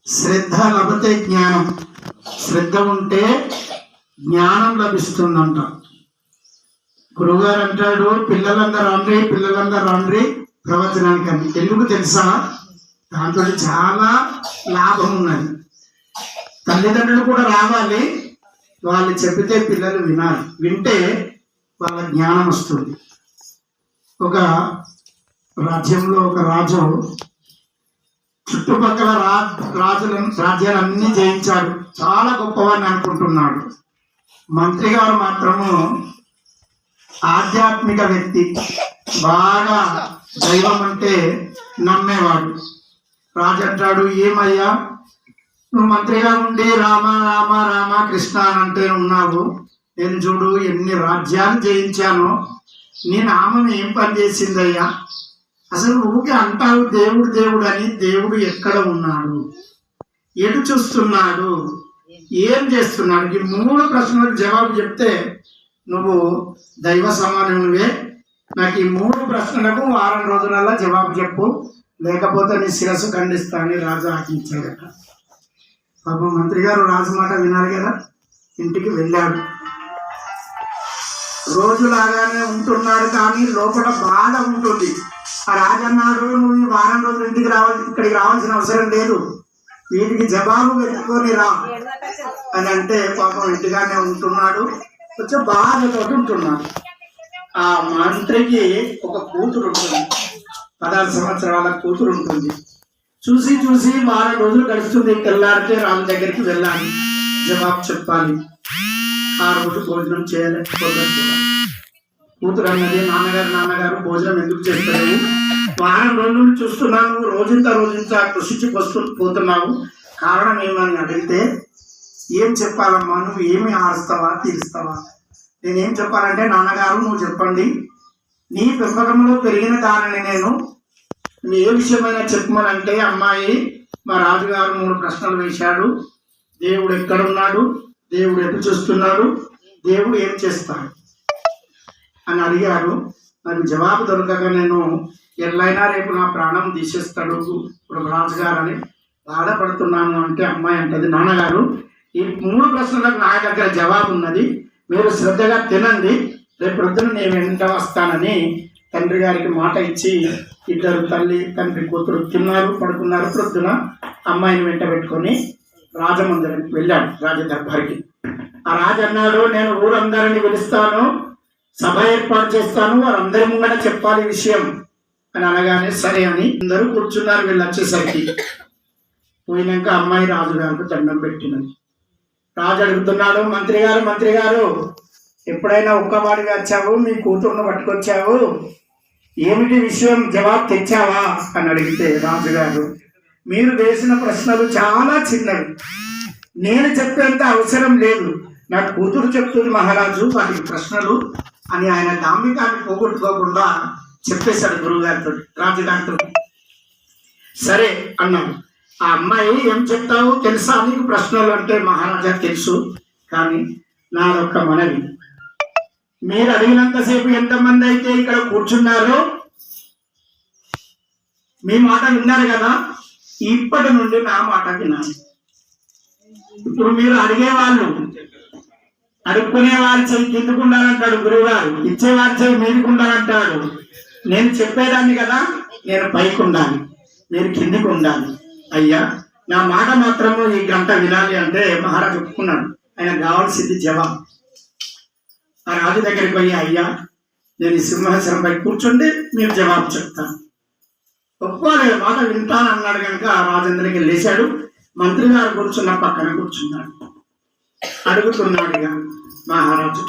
శ్రద్ధ లభతే జ్ఞానం. శ్రద్ధ ఉంటే జ్ఞానం లభిస్తుందంట. గురువుగారు అంటాడు, పిల్లలందరూ రండి ప్రవచనానికి అని. ఎందుకు తెలుసా? దాంతో చాలా లాభం ఉన్నది. తల్లిదండ్రులు కూడా రావాలి, వాళ్ళు చెప్పితే పిల్లలు వినాలి. వింటే వాళ్ళ జ్ఞానం వస్తుంది. ఒక రాజ్యంలో ఒక రాజు చుట్టుపక్కల రాజ్యాలన్నీ జయించాడు, చాలా గొప్పవాడిని అనుకుంటున్నాడు. మంత్రి గారు మాత్రము ఆధ్యాత్మిక వ్యక్తి, బాగా దైవం అంటే నమ్మేవాడు. రాజు అంటాడు, ఏమయ్యా నువ్వు మంత్రిగా ఉండి రామ రామ రామ కృష్ణ అంటే ఉన్నావు, నేను చూడు ఎన్ని రాజ్యాలు జయించానో, నీ నామం ఏం పని చేసిందయ్యా? అసలు ఊకే అంటావు దేవుడు దేవుడు అని. దేవుడు ఎక్కడ ఉన్నాడు, ఎటు చూస్తున్నాడు, ఏం చేస్తున్నాడు? ఈ 3 ప్రశ్నలకు జవాబు చెప్తే నువ్వు దైవ సమానమే. నాకు ఈ 3 ప్రశ్నలకు వారం రోజులలో జవాబు చెప్పు, లేకపోతే నీ శిరస్సు ఖండిస్తా అని రాజు ఆజ్ఞించాడట. పాపం మంత్రి గారు రాజు మాట వినాలి కదా, ఇంటికి వెళ్ళాడు. రోజులాగానే ఉంటున్నాడు, కానీ లోపల బాధ ఉంటుంది. ఆ రాజు అన్నాడు, నువ్వు ఈ వారం రోజులు ఇక్కడికి రావాల్సిన అవసరం లేదు, వీటికి జవాబు వెతుక్కొని రా అని అంటే పాపం ఇంటిగానే ఉంటున్నాడు, కొంచెం బాధతో ఉంటున్నాడు. ఆ మంత్రికి ఒక కూతురు ఉంటుంది, 16 సంవత్సరాల కూతురు ఉంటుంది. చూసి చూసి వారం రోజులు గడుస్తుంది. తెల్లారితే రాజు దగ్గరికి వెళ్ళాలి, జవాబు చెప్పాలి. ఆ రోజు భోజనం చేయలేకపోతే కూతురు అన్నది, నాన్నగారు భోజనం ఎందుకు చేస్తున్నావు? వారం రోజులు చూస్తున్నాను, రోజంతా కృషించి పోతున్నావు, కారణం ఏమని అడిగితే ఏం చెప్పాలమ్మా, నువ్వు ఏమి ఆరుస్తావా తీరుస్తావా? నేనేం చెప్పాలంటే, నాన్నగారు నువ్వు చెప్పండి, నీ పెంపకంలో పెరిగిన దానిని నేను ఏ విషయమైనా చెప్పమనంటే, అమ్మాయి మా రాజుగారు 3 ప్రశ్నలు వేశాడు. దేవుడు ఎక్కడున్నాడు, దేవుడు ఎటు చూస్తున్నాడు, దేవుడు ఏం చేస్తాడు అని అడిగాడు. నాకు జవాబు దొరకక నేను ఎట్లయినా రేపు నా ప్రాణం తీసేస్తాడు ఇప్పుడు రాజుగారు అని బాధపడుతున్నాను అంటే, అమ్మాయి అంటది, నాన్నగారు ఈ 3 ప్రశ్నలకు నా దగ్గర జవాబు ఉన్నది, మీరు శ్రద్ధగా తినండి, రేపు ప్రొద్దున నేను వెంట వస్తానని తండ్రి గారికి మాట ఇచ్చి ఇద్దరు తల్లి తండ్రి కూతురు తిన్నారు, పడుకున్నారు. ప్రొద్దున అమ్మాయిని వెంట పెట్టుకొని రాజమందిరానికి వెళ్ళాడు, రాజదర్బారికి. ఆ రాజు అన్నాడు, నేను ఊరందరిని పిలుస్తాను, సభ ఏర్పాటు చేస్తాను, వారందరి ముంగట చెప్పాలి విషయం అని అనగానే సరే అని అందరూ కూర్చున్నారు. వీళ్ళు వచ్చేసరికి పోయినాక అమ్మాయి రాజుగారికి దండం పెట్టినది. రాజు అడుగుతున్నాడు, మంత్రి గారు ఎప్పుడైనా ఒక్కవాడిగా వచ్చావు, మీ కూతురును పట్టుకొచ్చావు, ఏమిటి విషయం, జవాబు తెచ్చావా అని అడిగితే రాజుగారు, మీరు వేసిన ప్రశ్నలు చాలా చిన్నవి, నేను చెప్పేంత అవసరం లేదు, నా కూతురు చెప్తుంది మహారాజు వాటికి ప్రశ్నలు అని ఆయన దాంభికాన్ని పోగొట్టుకోకుండా చెప్పేశాడు గురువుగారితో, రాజుగారితో. సరే అన్నాడు. ఆ అమ్మాయి, ఏం చెప్తావు తెలుసా నీకు ప్రశ్నలు అంటే, మహారాజా తెలుసు, కానీ నాదొక్క మనవి, మీరు అడిగినంతసేపు ఎంతమంది అయితే ఇక్కడ కూర్చున్నారో మీ మాట విన్నారు కదా, ఇప్పటి నుండి నా మాట వినాలి. ఇప్పుడు మీరు అడిగేవాళ్ళు, అడుక్కునేవారు చెయ్యి కిందకు ఉండాలంటాడు గురువుగారు, ఇచ్చేవారు చెయ్యి మీదకు ఉండాలంటాడు. నేను చెప్పేదాన్ని కదా, నేను పైకి ఉండాలి, మీరు కిందికి ఉండాలి. అయ్యా నా మాట మాత్రము ఈ గంట వినాలి అంటే మహారాజు ఒప్పుకున్నాడు. ఆయన కావాల్సింది జవాబు. ఆ రాజు దగ్గరికి పోయి, అయ్యా నేను ఈ సింహాసనంపై కూర్చుంటే మీరు జవాబు చెప్తాను. ఒప్పుకోలేదు, మాట వింటాను అన్నాడు. కనుక ఆ రాజేంద్రకి లేచాడు, మంత్రి గారు కూర్చున్న పక్కన కూర్చున్నాడు. అడుగుతున్నాడు ఇక మహారాజు,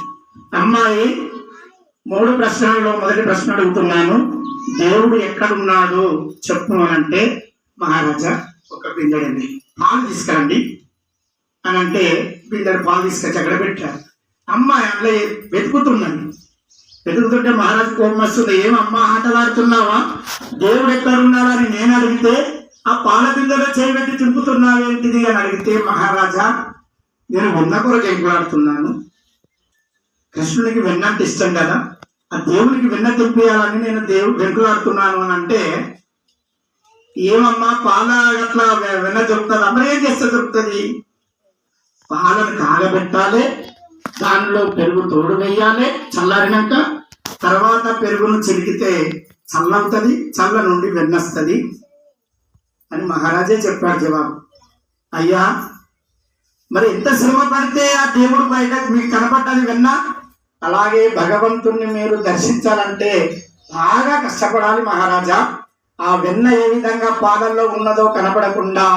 అమ్మాయి 3 ప్రశ్నలలో మొదటి ప్రశ్న అడుగుతున్నాను, దేవుడు ఎక్కడున్నాడు చెప్పు అనంటే, మహారాజా ఒక బిందెడండి పాలు తీసుకురండి అని అంటే బిందెడు పాలు తీసుకొచ్చి అక్కడ పెట్టారు. అమ్మాయి అందులో వెతుకుతుంటే మహారాజు కోపం వస్తుంది. ఏమమ్మా ఆటలాడుతున్నావా, దేవుడు ఎక్కడున్నావా అని నేను అడిగితే, ఆ పాల బిందెలో చేయబెట్టి తింపుతున్నావేంటిది అని అడిగితే, మహారాజా నేను వెన్న కొరకు ఎంకులాడుతున్నాను, కృష్ణునికి వెన్నంటే ఇష్టం కదా, ఆ దేవునికి వెన్న తెప్పియాలని నేను వెంకులాడుతున్నాను అని అంటే, ఏమమ్మా పాల అట్లా వెన్న దొరుకుతుంది అమ్మ ఏం చేస్తే దొరుకుతుంది? పాలను కాగబెట్టాలి, దానిలో పెరుగు తోడు వేయాలి, చల్లారినాక తర్వాత పెరుగును చిలికితే చల్లవుతుంది, చల్ల నుండి వెన్నొస్తుంది అని మహారాజే చెప్పాడు జవాబు. అయ్యా మరి ఎంత శ్రమ పడితే ఆ దేవుడు బయట మీకు కనపడ్డది వెన్న. అలాగే భగవంతుణ్ణి మీరు దర్శించాలంటే బాగా కష్టపడాలి మహారాజా. ఆ వెన్న ఏ విధంగా పాలల్లో ఉన్నదో కనపడకుండా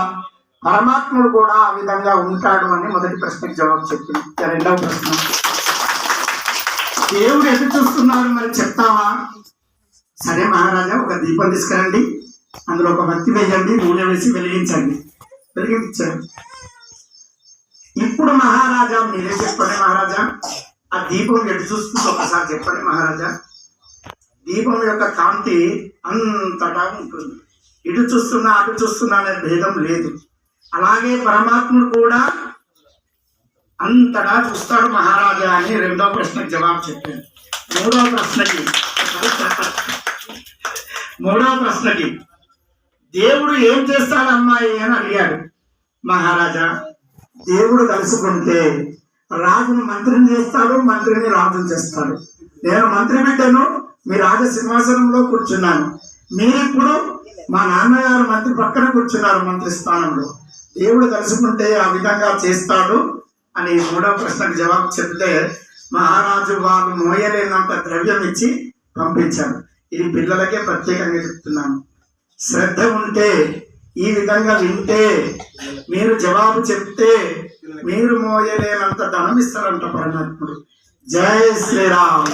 పరమాత్ముడు కూడా ఆ విధంగా ఉంటాడు అని మొదటి ప్రశ్నకి జవాబు చెప్పింది. రెండవ ప్రశ్న, దేవుడు ఎటు చూస్తున్నాడు మరి చెప్తావా? సరే మహారాజా, ఒక దీపం తీసుకురండి, అందులో ఒక వత్తి వేయండి, నూనె వేసి వెలిగించండి. వెలిగించారు. ఇప్పుడు మహారాజా మీరే చెప్పండి మహారాజా, ఆ దీపం ఎటు చూస్తుందో ఒకసారి చెప్పండి మహారాజా. దీపం యొక్క కాంతి అంతటా ఉంటుంది, ఇటు చూస్తున్నా అటు చూస్తున్నా అనే భేదం లేదు. అలాగే పరమాత్ముడు కూడా అంతటా చూస్తాడు మహారాజా అని రెండవ ప్రశ్నకి జవాబు చెప్పాను. మూడవ ప్రశ్నకి దేవుడు ఏం చేస్తాడు అమ్మాయి అని అడిగాడు మహారాజా. దేవుడు కలుసుకుంటే రాజును మంత్రిని చేస్తాడు, మంత్రిని రాజును చేస్తాడు. నేను మంత్రి బిడ్డను, మీ రాజ సింహాసనంలో కూర్చున్నాను, మీరిప్పుడు మా నాన్నగారు మంత్రి పక్కన కూర్చున్నారు మంత్రి స్థానంలో. దేవుడు కలుసుకుంటే ఆ విధంగా చేస్తాడు అని మూడవ ప్రశ్నకు జవాబు చెప్తే మహారాజు వాళ్ళు మోయలేనంత ద్రవ్యం ఇచ్చి పంపించాడు. ఇది పిల్లలకే ప్రత్యేకంగా చెప్తున్నాను. శ్రద్ధ ఉంటే, ఈ విధంగా వింటే, మీరు జవాబు చెప్తే మీరు మోయలేనంత ధనం ఇస్తారంట పరమాత్ముడు. జై శ్రీరామ్.